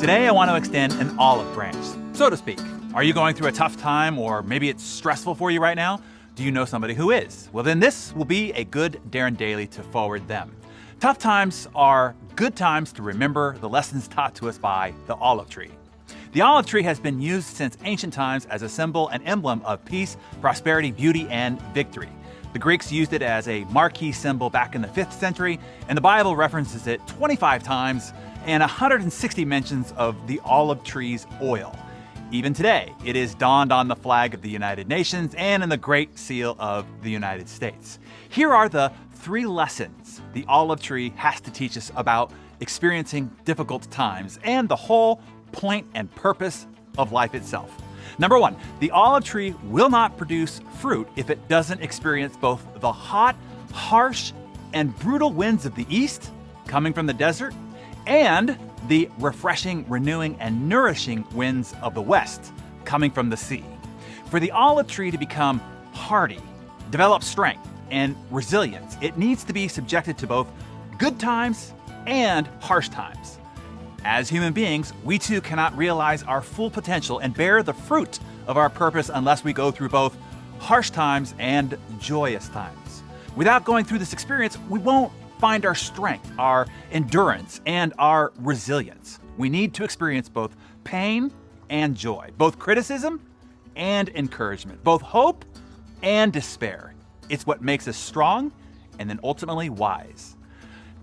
Today I want to extend an olive branch, so to speak. Are you going through a tough time, or maybe it's stressful for you right now? Do you know somebody who is? Well, then this will be a good Darren Daily to forward them. Tough times are good times to remember the lessons taught to us by the olive tree. The olive tree has been used since ancient times as a symbol and emblem of peace, prosperity, beauty, and victory. The Greeks used it as a marquee symbol back in the 5th century, and the Bible references it 25 times and 160 mentions of the olive tree's oil. Even today, it is donned on the flag of the United Nations and in the Great Seal of the United States. Here are the 3 lessons the olive tree has to teach us about experiencing difficult times and the whole point and purpose of life itself. Number 1, the olive tree will not produce fruit if it doesn't experience both the hot, harsh, and brutal winds of the east coming from the desert and the refreshing, renewing, and nourishing winds of the west coming from the sea. For the olive tree to become hardy, develop strength, and resilience, it needs to be subjected to both good times and harsh times. As human beings, we too cannot realize our full potential and bear the fruit of our purpose unless we go through both harsh times and joyous times. Without going through this experience, we won't find our strength, our endurance, and our resilience. We need to experience both pain and joy, both criticism and encouragement, both hope and despair. It's what makes us strong and then ultimately wise.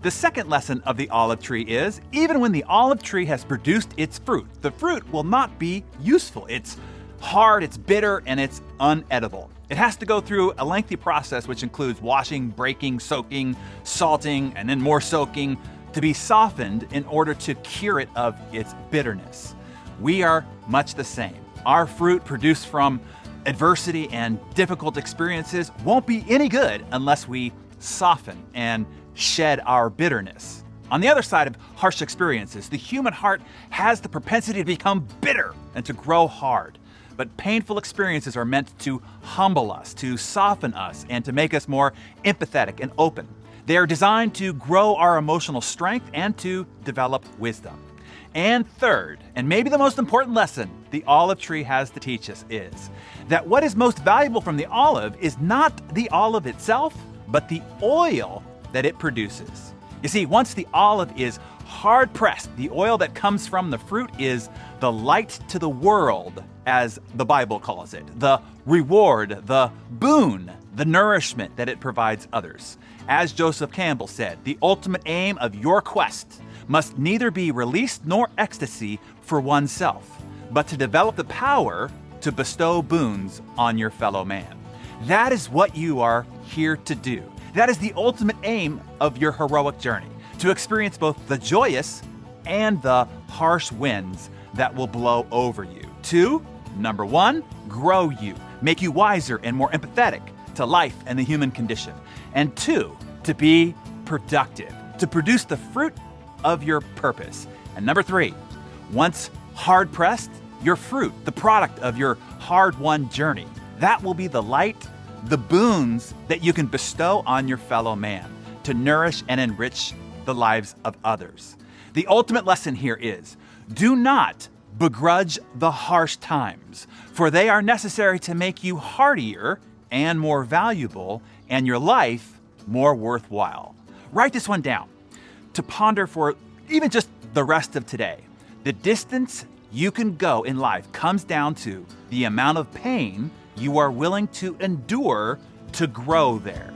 The second lesson of the olive tree is, even when the olive tree has produced its fruit, the fruit will not be useful. It's hard, it's bitter, and it's unedible. It has to go through a lengthy process which includes washing, breaking, soaking, salting, and then more soaking to be softened in order to cure it of its bitterness. We are much the same. Our fruit produced from adversity and difficult experiences won't be any good unless we soften and shed our bitterness. On the other side of harsh experiences, the human heart has the propensity to become bitter and to grow hard. But painful experiences are meant to humble us, to soften us, and to make us more empathetic and open. They are designed to grow our emotional strength and to develop wisdom. And third, and maybe the most important lesson the olive tree has to teach us is that what is most valuable from the olive is not the olive itself, but the oil that it produces. You see, once the olive is hard pressed, the oil that comes from the fruit is the light to the world, as the Bible calls it, the reward, the boon, the nourishment that it provides others. As Joseph Campbell said, the ultimate aim of your quest must neither be release nor ecstasy for oneself, but to develop the power to bestow boons on your fellow man. That is what you are here to do. That is the ultimate aim of your heroic journey, to experience both the joyous and the harsh winds that will blow over you. To, number 1, grow you, make you wiser and more empathetic to life and the human condition. And 2, to be productive, to produce the fruit of your purpose. And number 3, once hard pressed, your fruit, the product of your hard-won journey, that will be the light, the boons that you can bestow on your fellow man to nourish and enrich the lives of others. The ultimate lesson here is, do not begrudge the harsh times, for they are necessary to make you hardier and more valuable, and your life more worthwhile. Write this one down to ponder for even just the rest of today. The distance you can go in life comes down to the amount of pain you are willing to endure to grow there.